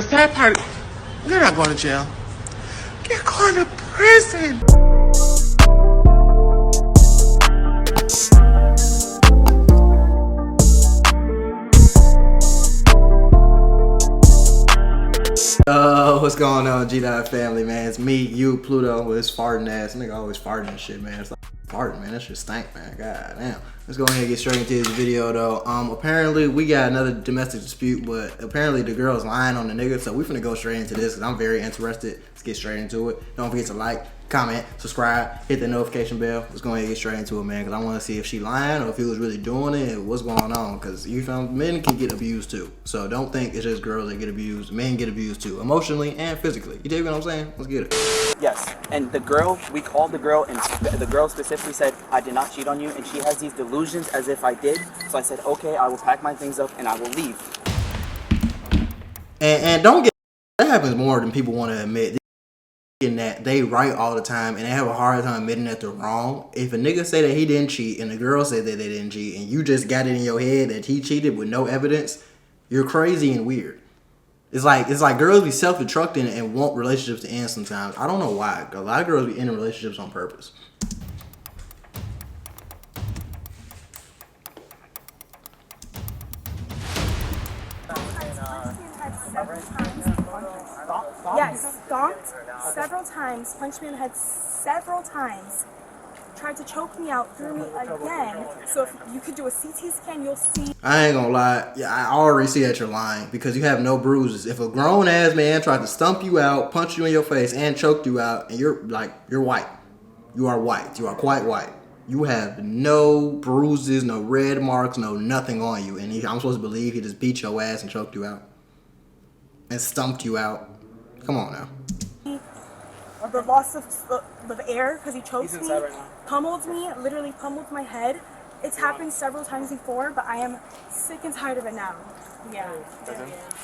The sad part, you're not going to jail. You're going to prison. What's going on, G-Dot family, man? It's me, you, Pluto, with his farting ass. Nigga always farting and shit, man. It's like farting, man. That shit stank, man. God damn. Let's go ahead and get straight into this video, though. Apparently, we got another domestic dispute, but apparently the girl's lying on the nigga, so we finna go straight into this, because I'm very interested. Let's get straight into it. Don't forget to like, comment, subscribe, hit the notification bell. Let's go ahead and get straight into it, man, because I want to see if she lying or if he was really doing it and what's going on, because you found men can get abused too. So don't think it's just girls that get abused. Men get abused too, emotionally and physically. You dig what I'm saying? Let's get it. Yes, and the girl, we called the girl, and the girl specifically said, I did not cheat on you, and she has these delusions as if I did. So I said, okay, I will pack my things up and I will leave. And don't get, that happens more than people want to admit. In that they right all the time and they have a hard time admitting that they're wrong. If a nigga say that he didn't cheat and the girl said that they didn't cheat and you just got it in your head that he cheated with no evidence, you're crazy and weird. It's like girls be self-destructing and want relationships to end sometimes. I don't know why. A lot of girls be ending relationships on purpose. Yes, stomped several times, punched me in the head several times, tried to choke me out, threw me again. So if you could do a CT scan, you'll see. I ain't gonna lie. Yeah, I already see that you're lying because you have no bruises. If a grown ass man tried to stump you out, punch you in your face, and choked you out, and you're white. You are white. You are quite white. You have no bruises, no red marks, no nothing on you. And I'm supposed to believe he just beat your ass and choked you out and stumped you out. Come on now. The loss of air because he choked me, pummeled me, literally pummeled my head. It's happened several times before, but I am sick and tired of it now. Yeah.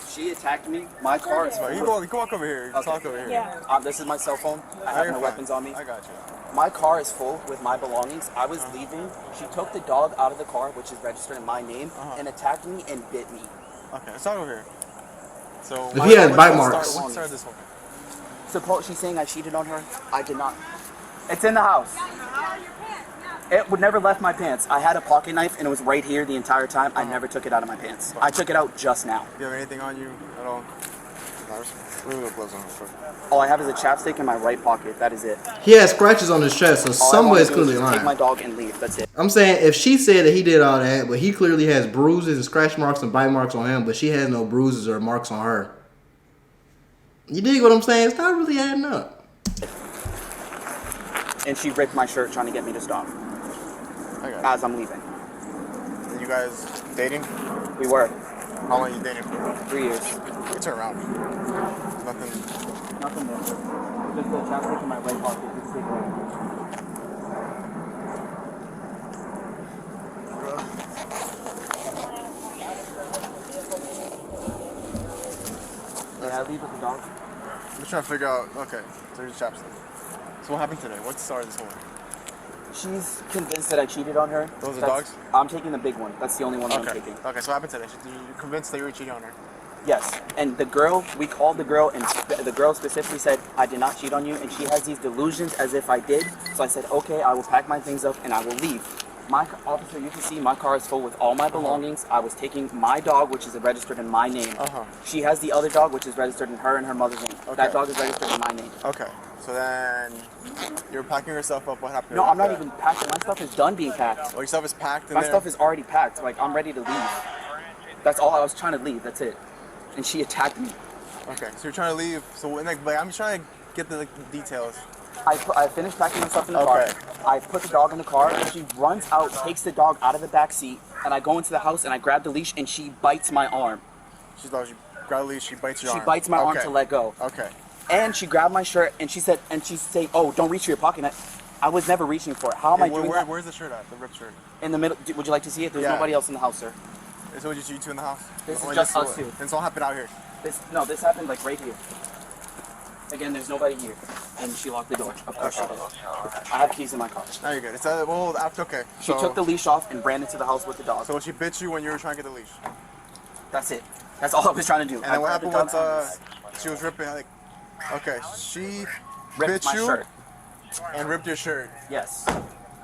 She attacked me. My car is full. You can walk over here. You can talk over here. Yeah. This is my cell phone. I have no weapons on me. I got you. My car is full with my belongings. I was leaving. She took the dog out of the car, which is registered in my name, and attacked me and bit me. Okay, let's talk over here. So If he has bite marks. Let's start this one. So she's saying I cheated on her. I did not. It's in the house. It would never left my pants. I had a pocket knife and it was right here the entire time. I never took it out of my pants. I took it out just now. Do you have anything on you at all? All I have is a chapstick in my right pocket. That is it. He has scratches on his chest, so somebody's clearly lying. Take my dog and leave. That's it. I'm saying if she said that he did all that, but he clearly has bruises and scratch marks and bite marks on him, but she has no bruises or marks on her. You dig what I'm saying? It's not really adding up. And she ripped my shirt trying to get me to stop. As I'm leaving. Are you guys dating? We were. How long are you dating for? 3 years. You turn around. Nothing. Nothing there. Just a chapstick in my right pocket. Just take it away. Did I leave with the dog? I'm just trying to figure out. Okay, so here's chapstick. So what happened today? What's the start of this whole? She's convinced that I cheated on her. Those are dogs? I'm taking the big one. That's the only one that I'm taking. Okay, so what happened today? You're convinced that you were cheating on her? Yes, and the girl, we called the girl, and the girl specifically said, I did not cheat on you, and she has these delusions as if I did. So I said, okay, I will pack my things up and I will leave. My officer, you can see my car is full with all my belongings. I was taking my dog, which is registered in my name. She has the other dog, which is registered in her and her mother's name. Okay. That dog is registered in my name. Okay, so then you're packing yourself up. What happened? No, I'm not even packing. My stuff is done being packed. Oh, your stuff is packed in My there? stuff is already packed. Like, I'm ready to leave. That's all. I was trying to leave. That's it. And she attacked me. Okay, so you're trying to leave. So like I'm just trying to get the details. I finished packing my stuff in the car. I put the dog in the car, and she runs out, takes the dog out of the back seat, and I go into the house and I grab the leash, and she bites my arm. She grabs a leash, she bites your arm. She bites my arm to let go. Okay. And she grabbed my shirt, and she said, she's saying, "Oh, don't reach for your pocket." I was never reaching for it. How am I doing that? Where's the shirt at? The ripped shirt. In the middle. Would you like to see it? There's nobody else in the house, sir. So just you two in the house? This is just us two. This all happened out here? This happened like right here. Again, there's nobody here. And she locked the door. Of course she did. I have keys in my car. No, you're good. It's well, after, okay. She took the leash off and ran into the house with the dog. So she bit you when you were trying to get the leash? That's it. That's all I was trying to do. And then what happened once she was ripping, like, okay, she ripped bit my you shirt. and ripped your shirt Yes.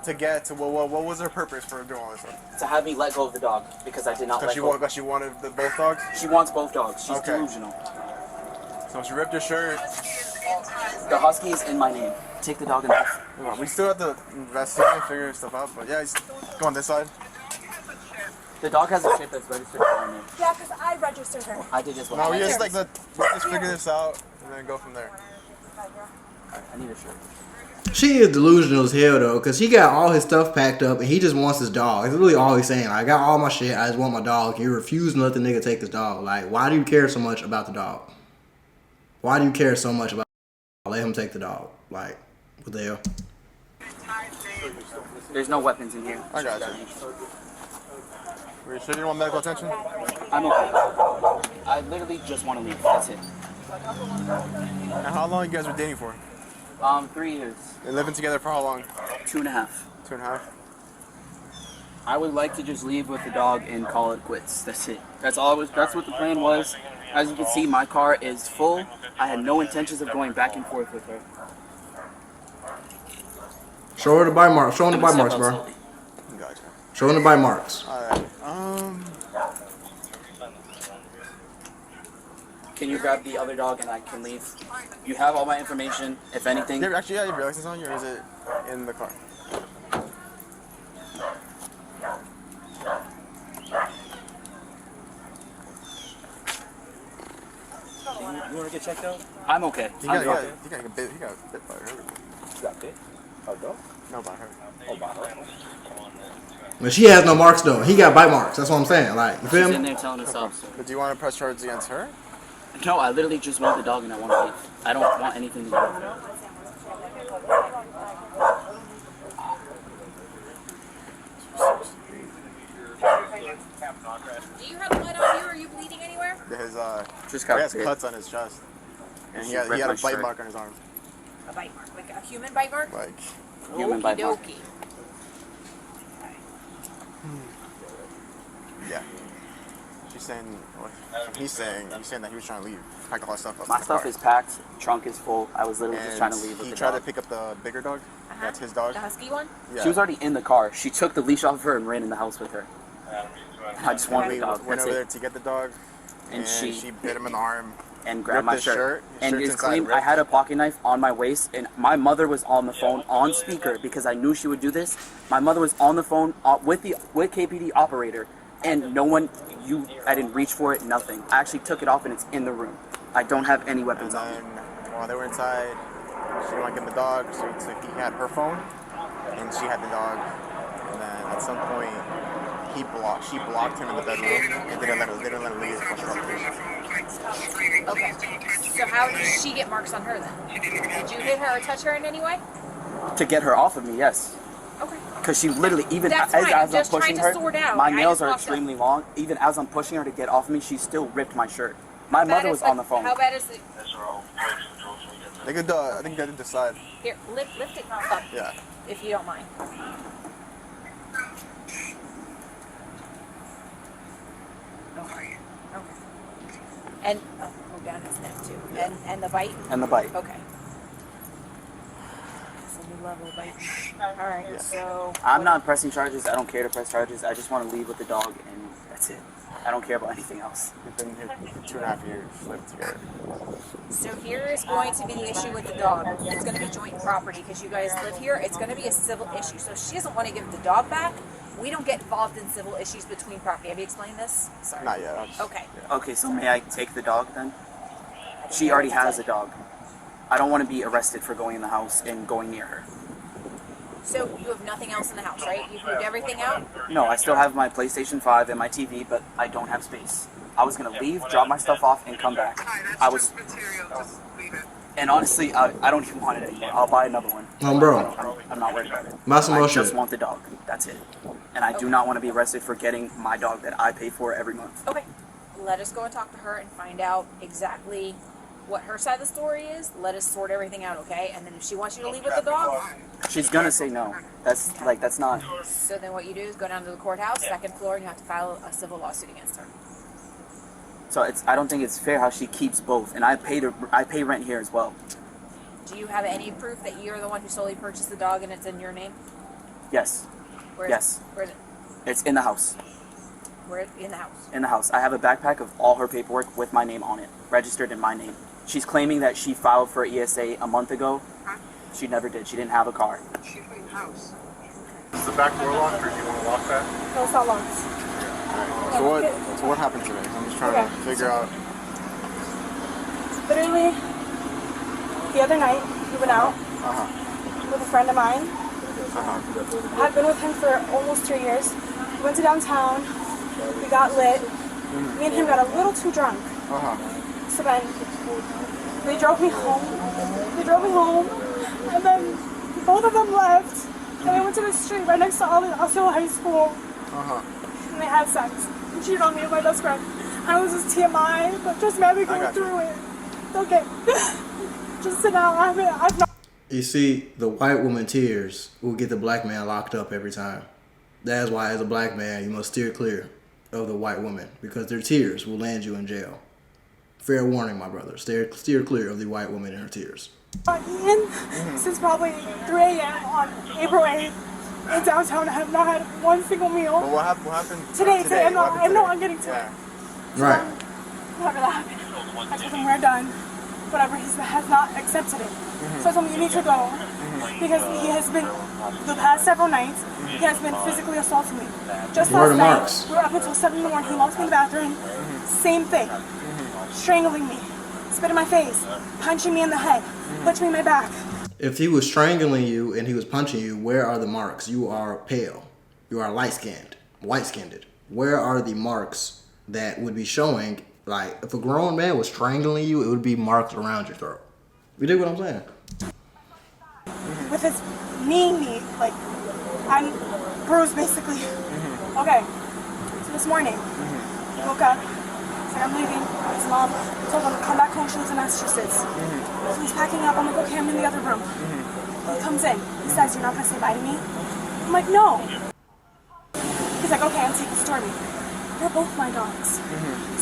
to get to, what was her purpose for doing all this stuff? To have me let go of the dog because I did not let go. Because she wanted both dogs? She wants both dogs. She's Okay. delusional. So she ripped your shirt. The husky is in my name. Take the dog and leave. We still have to investigate and figure stuff out, but yeah, he's go on this side. The dog has a chip that's registered to my name. Yeah, because I registered her. I did as well. No, we just like let's figure this out and then go from there. I need a shirt. She is delusional as hell though, cause he got all his stuff packed up and he just wants his dog. That's really all he's saying. Like, I got all my shit. I just want my dog. You refuse to let the nigga take his dog. Like, why do you care so much about the dog? Why do you care so much about the dog? Let him take the dog. Like, what the hell? There's no weapons in here. I got you. Were you sure you didn't want medical attention? I'm okay. I literally just want to leave. That's it. And how long you guys were dating for? 3 years. And living together for how long? 2.5. 2.5. I would like to just leave with the dog and call it quits. That's it. That's all. That's what the plan was. As you can see, my car is full. I had no intentions of going back and forth with her. Show her the bite marks. Show him the I'm bite gonna marks, step out bro. slowly. Gotcha. Show him the bite marks. Alright. Can you grab the other dog and I can leave? You have all my information. If anything, Actually, yeah, you have your license on you, or is it in the car? you want to get checked out? I'm okay. He I'm got, okay. he got bit by her. You got bit? Oh, dog? No, by her. Oh, by her. But she has no marks though. He got bite marks. That's what I'm saying. Like, you feel She's in me? there telling herself. So. But do you want to press charges against her? No, I literally just want the dog and I want to leave. I don't want anything to do with it. Do you have blood on you? Are you bleeding anywhere? His Just he got has bit. cuts on his chest, and She he had ripped a my bite shirt. mark on his arm. A bite mark, like a human bite mark? Like, Human Okie bite mark. dokie. yeah. She's saying, he's saying that he was trying to leave, pack all his stuff up. My in the stuff car. is packed. Trunk is full. I was literally just And trying to leave with he the tried dog. to pick up the bigger dog. That's his dog. The husky one? Yeah. She was already in the car. She took the leash off of her and ran in the house with her. I just wanted We the dog. went That's over there it. to get the dog, And she bit him in the arm. and grabbed ripped my his shirt. shirt. His And shirt's it's inside claimed I ripped. had a pocket knife on my waist, and my mother was on the phone on speaker because I knew she would do this. My mother was on the phone with KPD operator, and no one, I didn't reach for it, nothing. I actually took it off and it's in the room. I don't have any And weapons on then me. while they were inside, she didn't want to get the dog, so he had her phone, and she had the dog. And then at some point, she blocked him in the bedroom, and didn't let him leave the property. Okay. So how did she get marks on her then? Did you hit her or touch her in any way? To get her off of me, yes. Okay. Because she literally, even That's as fine. I'm I'm just pushing trying her, to sort out. my I nails just are walked extremely long. Even as I'm pushing her to get off of me, she still ripped my shirt. My mother was on the phone. How bad is it? They could, I think they did decide. Here, lift it up, Yeah. if you don't mind. Okay. And move down his neck too. And the bite. And the bite. Okay. It's a new level of bite. All right. So. I'm not pressing charges. I don't care to press charges. I just want to leave with the dog, and that's it. I don't care about anything else. We've been here for 2.5 years, lived together. So here is going to be the issue with the dog. It's going to be joint property because you guys live here. It's going to be a civil issue. So if she doesn't want to give the dog back, we don't get involved in civil issues between property. Have you explained this? Sorry. Not yet. I'll just- Okay. yeah. Okay, so may I take the dog then? She already has a dog. I don't want to be arrested for going in the house and going near her. So you have nothing else in the house, right? You've moved everything out? No, I still have my PlayStation 5 and my TV, but I don't have space. I was going to leave, drop my stuff off, and come back. And honestly, I don't even want it anymore. I'll buy another one. Oh, bro. I'm not worried about it. Buy some more I just shit. want the dog. That's it. And I do not want to be arrested for getting my dog that I pay for every month. Okay. Let us go and talk to her and find out exactly what her side of the story is. Let us sort everything out, okay? And then if she wants you to leave with the dog, She's going to say no. That's not... so then what you do is go down to the courthouse, second floor, and you have to file a civil lawsuit against her. So I don't think it's fair how she keeps both, and I pay rent here as well. Do you have any proof that you're the one who solely purchased the dog and it's in your name? Yes. Where is Yes. It? Where is it? It's in the house. Where in the house? In the house. I have a backpack of all her paperwork with my name on it, registered in my name. She's claiming that she filed for ESA a month ago. Huh? She never did. She didn't have a car. Is the back door locked, or do you want to lock that? No, it's not locked. So what happened today? I'm just trying to figure out. Literally, the other night, we went out Uh-huh. with a friend of mine. Uh-huh. I've been with him for almost 3 years. We went to downtown. We got lit. Me and him got a little too drunk. Uh-huh. So then they drove me home. And then both of them left. And we went to the street right next to Osceola High School. Uh-huh. And they had sex. And cheated on me with my best friend. I was just TMI, but just me having going through it. Okay. Just sit down. I've not. You see, the white woman tears will get the black man locked up every time. That's why, as a black man, you must steer clear of the white woman, because their tears will land you in jail. Fair warning, my brother. Steer clear of the white woman and her tears. Eaten since probably 3 a.m. on April 8th in downtown. I have not had one single meal. But what happened Today, I'm What happened not today? getting to it. Yeah. Right. Whatever that happened. I told him we're done. Whatever, he has not accepted it. So I told him you need to go because he has been, the past several nights, he has been physically assaulting me. Just Where are last the night, marks? we were up until 7 in the morning. He locked me in the bathroom. Same thing. Strangling me. Spit in my face. Punching me in the head. Punching me in my back. If he was strangling you and he was punching you, where are the marks? You are pale. You are light-skinned, white-skinned. Where are the marks that would be showing, like, if a grown man was strangling you, it would be marks around your throat. You dig what I'm saying? With his knee, like, I'm bruised basically. Okay, so this morning, he woke up, said I'm leaving. His mom told him to come back home, she lives in Massachusetts. So he's packing up, I'm like, okay, I'm in the other room. He comes in, he says, you're not gonna say bye to me? I'm like, no. He's like, okay, I'm taking Stormy. They're both my dogs.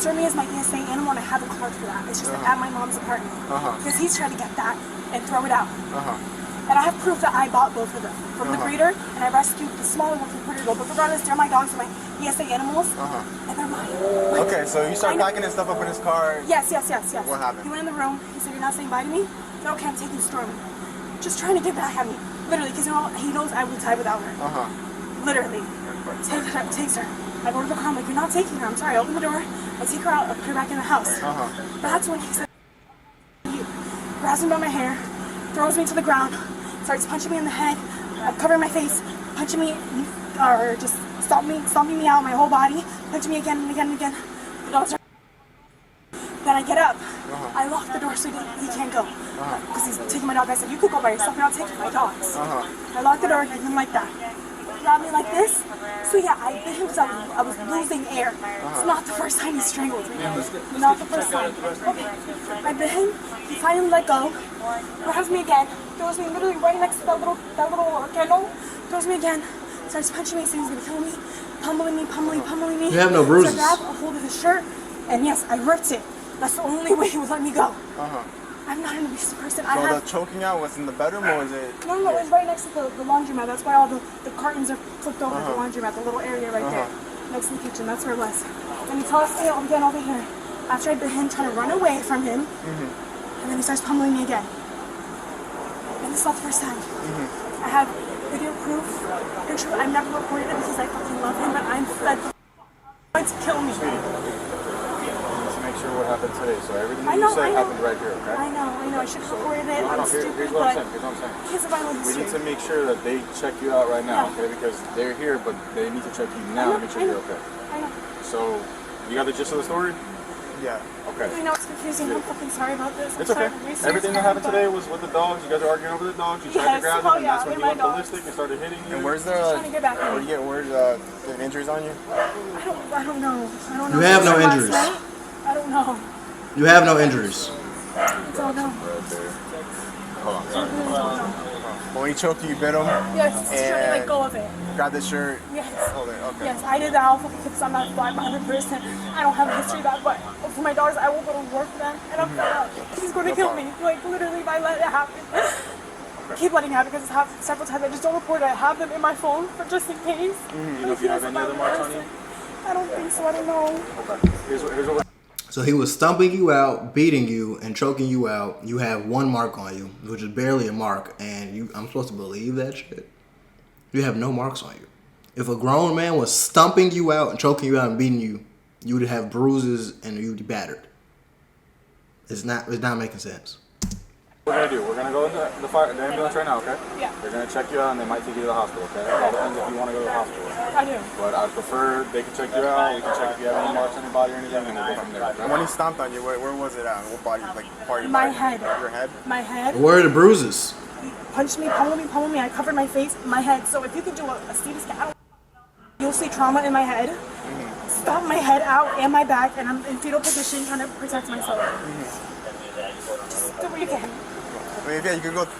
Stormy is my ESA animal and I have a card for that. It's just at my mom's apartment. Because he's trying to get that and throw it out. And I have proof that I bought both of them from the breeder, and I rescued the smaller one from Puerto Rico. But regardless, they're my dogs, they're my ESA animals, and they're mine. Okay, so you start packing his stuff up in his car. Yes. What happened? He went in the room, he said, you're not saying bye to me? I said, okay, I'm taking Stormy. Just trying to get back at me. Literally, because he knows I will die without her. Literally. Takes her. I go to the car, I'm like, you're not taking her. I'm sorry, I open the door, I take her out, I put her back in the house. That's when he said, he grabs me by my hair, throws me to the ground, starts punching me in the head, covering my face, punching me, or just stomping me out, my whole body, punching me again and again and again. The dogs are. Then I get up. I lock the door so he can't go. Because he's taking my dog. I said, you could go by yourself, you're not taking my dogs. I lock the door, and him like that. Grab me like this. So yeah, I bit him because I was losing air. It's not the first time he strangled me. Not the first time. Okay. I bit him. He finally let go. Grabs me again. Throws me literally right next to that little kennel. Throws me again. Starts punching me, saying he's gonna kill me. Pummeling me. You have no bruises. So I grab a hold of his shirt, and yes, I ripped it. That's the only way he would let me go. I'm not an abusive person. So the choking out was in the bedroom, or was it? No, it was right next to the laundromat. That's why all the curtains are flipped over the laundromat, the little area right there, next to the kitchen. That's where it was. And he tossed me again over here. After I bit him, trying to run away from him, and then he starts pummeling me again. And this is not the first time. I have video proof. Picture. I've never recorded it because I fucking love him, but I'm fed trying to kill me. Make sure what happened today. So everything I know, you said I know. happened right here, okay? I know. I should have recorded it. I'm stupid, Here's what I'm but saying. here's the violent We history. need to make sure that they check you out right now, Yeah. okay? Because they're here, but they need to check you now to make sure you're okay. I know. So, you got the gist of the story? Yeah. Okay. I know it's confusing. I'm fucking sorry about this. It's okay. Everything that happened today was with the dogs. You guys are arguing over the dogs. You tried to Yes. grab Oh, them, and yeah, that's when they're you my went dogs. ballistic and started hitting you. And where's Trying to get back at me. where's the injuries on you? I don't know. You have no Last injuries. night, I don't know. You have no injuries. I don't know. Hold on. I really don't know. But when he choked you, you bit him. Yes, straight, let And go of it. grab the shirt. Yes. Hold it. Okay. Yes, I did that all because I'm not a fly-minded person. I don't have a history of that, but for my daughters, I will go to work for them, and I'm fed up. He's going to kill me. Like, literally, if I let it happen. Keep letting it happen because it's happened several times. I just don't report it. I have them in my phone for just in case. You know if you have any other marks on you? I don't think so. I don't know. Okay. Here's what So he was stumping you out, beating you, and choking you out. You have one mark on you, which is barely a mark, and I'm supposed to believe that shit? You have no marks on you. If a grown man was stumping you out and choking you out and beating you, you would have bruises and you'd be battered. It's not making sense. we're gonna do. We're gonna go to the ambulance right now, okay? Yeah. They're gonna check you out and they might take you to the hospital, okay? It all depends if you want to go to the hospital. I do. But I prefer they can check you out. We can check if you have any marks on your body or anything, and we'll go from there. And Okay? when he stomped on you, where was it at? What body? Like part of your My body? head. Your head? My head. Where are the bruises? Punched me, pummeled me. I covered my face, my head. So if you could do a CT scan, you'll see trauma in my head. Stomp my head out and my back, and I'm in fetal position trying to protect myself. Just do what you can. I mean, yeah, you could go with,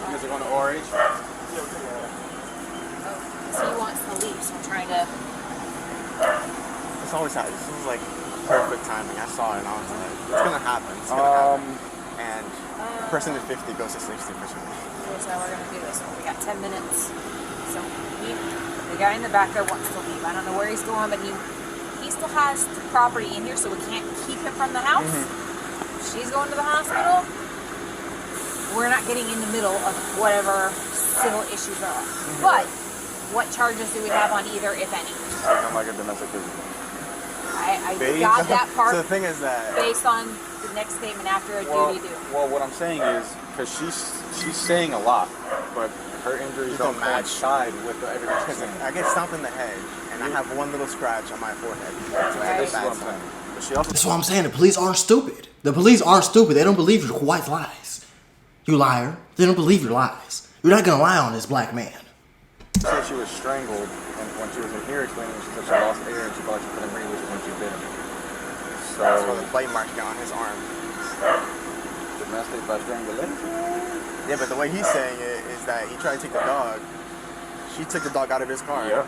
You guys are going to ORH? So he wants to leave, so I'm trying to. it's always happening. This is like perfect timing. I saw it and I was like, it's gonna happen. It's gonna happen. And person at 50 goes to 60%. Here's how we're gonna do this. We got 10 minutes. So the guy in the back there wants to leave. I don't know where he's going, but he still has the property in here, so we can't keep him from the house. She's going to the hospital. We're not getting in the middle of whatever civil issues are. But what charges do we have on either, if any? I'm like a domestic physical. I got that part So the thing is that based on the next statement after a Well, duty due. well, what I'm saying is, because she's saying a lot, but her injuries don't coincide with everything she's saying. I get stomped in the head and I have one little scratch on my forehead. It's Right. This is what I'm saying. But she also That's what I'm saying. The police aren't stupid. The police aren't stupid. They don't believe your white lies. You liar. They don't believe your lies. You're not gonna lie on this black man. said she was strangled, and when she was in here explaining, she said she lost air and she felt like she couldn't breathe, which is when she bit him. That's where So, the bite mark got on his arm. domestic by strangulation? Yeah, but the way he's saying it is that he tried to take the dog. She took the dog out of his car. Yep.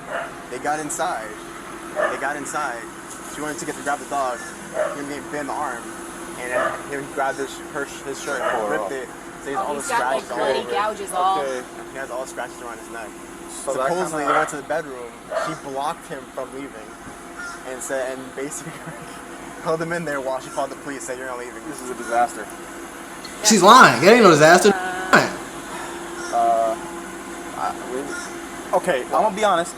They got inside. She wanted to get to grab the dog. He getting bit in the arm. And then he grabbed his shirt and ripped it. So he has all the He's got like scratches all bloody over. gouges all. Okay. He has all the scratches around his neck. So that Supposedly kinda- they went to the bedroom. She blocked him from leaving, and basically held him in there while she called the police. Said you're not leaving. This is a disaster. She's lying. That ain't no disaster. Okay, I'm gonna be honest.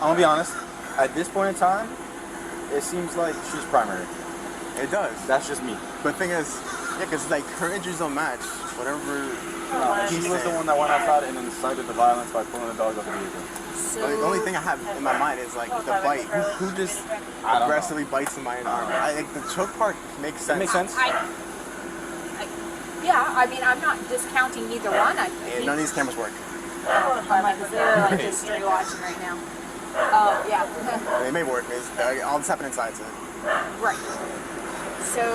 At this point in time, it seems like she's primary. It does. That's just me. But the thing is, yeah, because like her injuries don't match. Whatever. She he's was the saying. one that went outside and incited the violence by pulling the dog off the vehicle. So But the only thing I have in my mind is like the bite. Who just I don't know. aggressively bites somebody in the arm? Like the choke part makes sense. That makes sense. yeah, I mean, I'm not discounting either one. I And think, none of these cameras work. I'm like, is there like just straight watching right now? Yeah. They may work. All this happened inside. So. Right. So,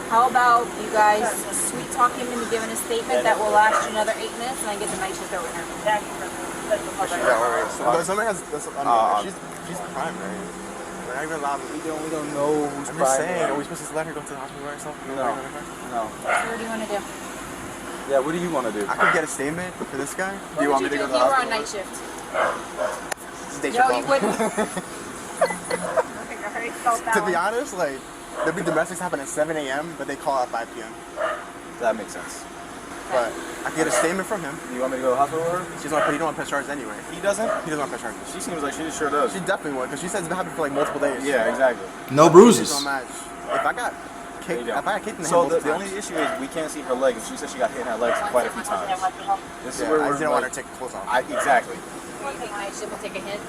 how about you guys sweet talk him into giving a statement that will last you another 8 minutes, and I get the night shift over here. Yeah, alright. So somebody has. She's primary. We're not even allowed. We don't know who's I'm just saying. primary. Are we supposed to let her go to the hospital by herself? No. So what do you want to do? Yeah, what do you want to do? I could get a statement for this guy. What you would want you me to do go if to you the were on hospital? night shift? This is day No, shift you call. wouldn't. To be honest, like there'll be domestics happen at 7 a.m., but they call at 5 p.m. That makes sense. But I can get a statement from him. You want me to go to the hospital with her? He don't want to press charges anyway. He doesn't? He doesn't want to press charges. She seems like she sure does. She definitely would, because she said it's been happening for like multiple days. Yeah, exactly. No It bruises. don't match. If I got kicked, if I got kicked in the So head the multiple only times, issue is we can't see her legs. She said she got hit in her legs quite a few times. This is yeah, where I we're didn't want her like, to take the clothes off. exactly. What do you think night shift will take a hint?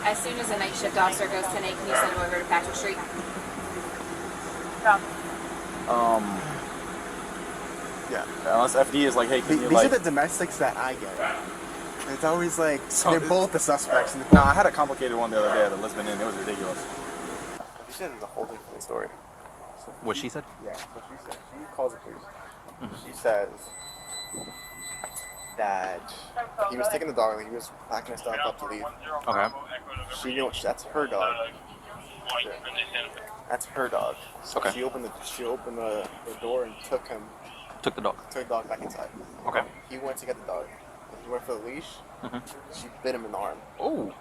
As soon as a night shift officer goes 10-8, can you send him over to Patrick Street? Yeah. Unless FD is like, hey, can you These are like... the domestics that I get. And it's always like, So they're it's- both the suspects. And Nah, I had a complicated one the other day at the Lisbon Inn. It was ridiculous. You said the whole thing for the story. What she said? Yeah, what she said. She calls the police. She says that he was taking the dog and he was packing his stuff up to leave. Okay. She knew that's her dog. That's her dog. So Okay. she opened the door and took Took the dog. the dog back inside. Okay. He went to get the dog. He went for the leash. She bit him in the arm. Oh.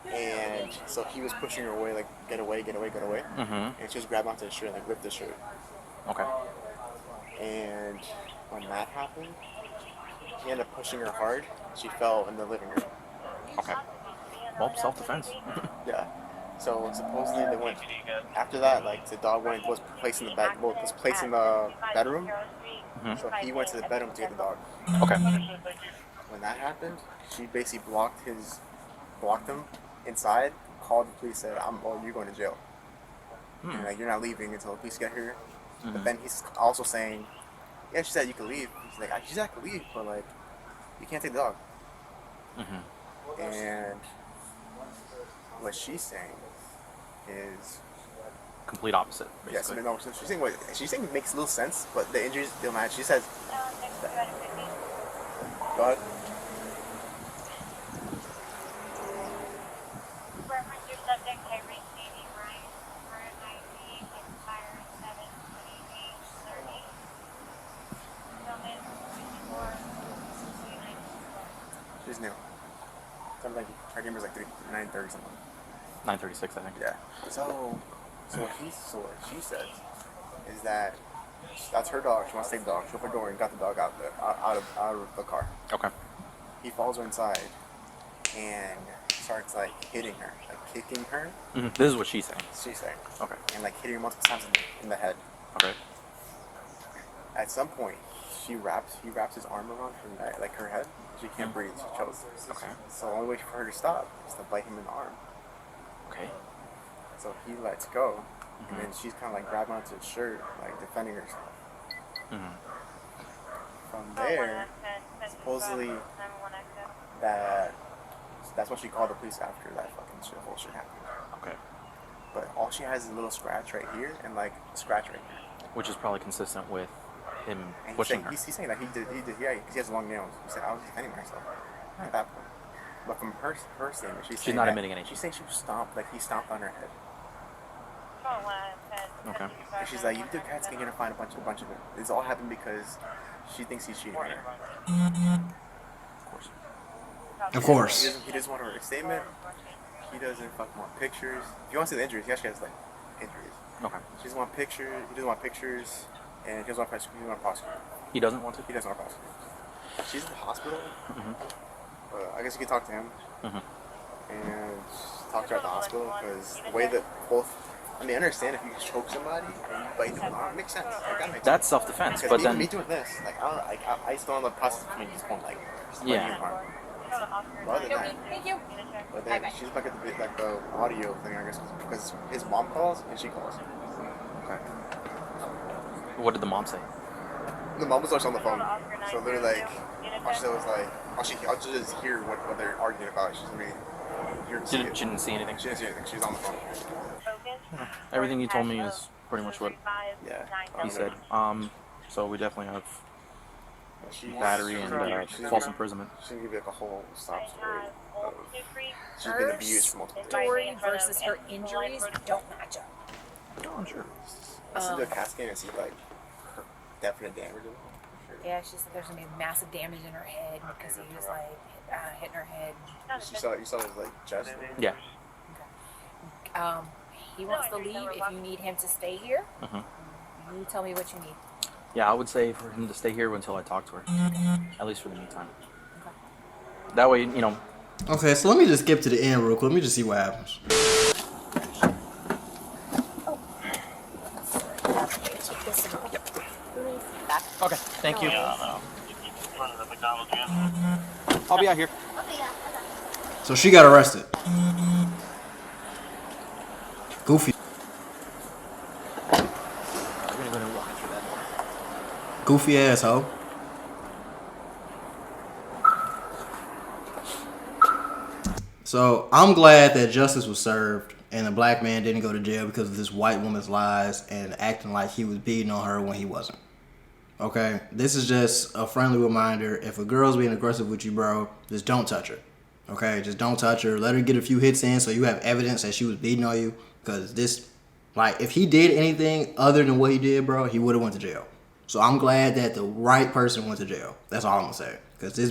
And so he was pushing her away, like, get away, get away, get away. And she just grabbed onto his shirt and like ripped his shirt. Okay. And when that happened, he ended up pushing her hard. She fell in the living room. Okay. Well, self-defense. Yeah. So supposedly they went after that. Like the dog was placed in the bed. Well, was placed in the bedroom. So he went to the bedroom to get the dog. Okay. When that happened, she basically blocked him inside. Called the police. Said, you're going to jail. And, like, you're not leaving until the police get here. But then he's also saying, yeah, she said you can leave. He's like, she said I can leave, but like, you can't take the dog. And what she's saying is Complete opposite, yes, basically. no. So she's saying makes little sense, but the injuries don't match. She says, go ahead. Reference your subject, Tyree Stevie Ryan, current ID, expired 7/28/30. Filming 54, 69. She's new. Something like her game was like 9:30 something. 9:36, I think. Yeah. So what she says is that that's her dog. She wants to take the dog. She opened the door and got the dog out of the car. Okay. He follows her inside and starts like hitting her, like kicking her. This is what she's saying. She's saying. Okay. And like hitting her multiple times in the head. Okay. At some point, he wraps his arm around her neck, like her head. She can't breathe. She chokes. Okay. So the only way for her to stop is to bite him in the arm. Okay. So he lets go, and then she's kind of like grabbing onto his shirt, like defending herself. From there, supposedly that's what she called the police after that whole shit happened. Okay. But all she has is a little scratch right here and like a scratch right here. Which is probably consistent with him And pushing her. he's saying that he did, yeah, because he has long nails. He said, I was defending myself at that point. But from her statement, she's saying not that- admitting anything. She's saying she was stomped, like he stomped on her head. Okay. And she's like, you do CAT scan, you're gonna find a bunch of it. This all happened because she thinks he's cheating on her. Of course. He doesn't want to write a statement. He doesn't fucking want pictures. If you want to see the injuries, he actually has like injuries. Okay. She doesn't want pictures. He doesn't want pictures, and he doesn't want prosecute. He doesn't want to? He doesn't want prosecute. She's in the hospital. I guess you could talk to him and talk to her at the hospital because the way that both. I mean, I understand if you choke somebody and you bite them, it makes sense. Like, that makes That's sense. self-defense, Because but then... me doing this, like I still on the process of just going like, Yeah. But other than that, Thank you. but then she's back at the audio thing, I guess, because his mom calls and she calls. Okay. What did the mom say? The mom was on the phone, so they're like, all she said was like, I'll just hear what they're arguing about. She's really here to see it. She didn't see anything? She didn't see anything. She's on the phone. Everything you told me is pretty much what Yeah. he said. So we definitely have She's, battery and false imprisonment. She's gonna give you like a whole sob story of she's been abused for multiple days. Story versus her injuries don't match up. Oh, I'm sure. Let's do a CAT scan and see like her definite damage. Yeah, she said there's gonna be massive damage in her head because he was like hitting her head. You saw his like chest. Yeah. He wants to leave. If you need him to stay here, you tell me what you need. Yeah, I would say for him to stay here until I talk to her. At least for the meantime. That way, you know... Okay, so let me just skip to the end real quick. Let me just see what happens. Okay, thank you. I'll be out here. So she got arrested. Goofy. Goofy asshole. So I'm glad that justice was served and the black man didn't go to jail because of this white woman's lies and acting like he was beating on her when he wasn't. Okay? This is just a friendly reminder. If a girl's being aggressive with you, bro, just don't touch her. Okay? Just don't touch her. Let her get a few hits in so you have evidence that she was beating on you. Because this, like, if he did anything other than what he did, bro, he would have went to jail. So I'm glad that the right person went to jail. That's all I'm going to say. Because this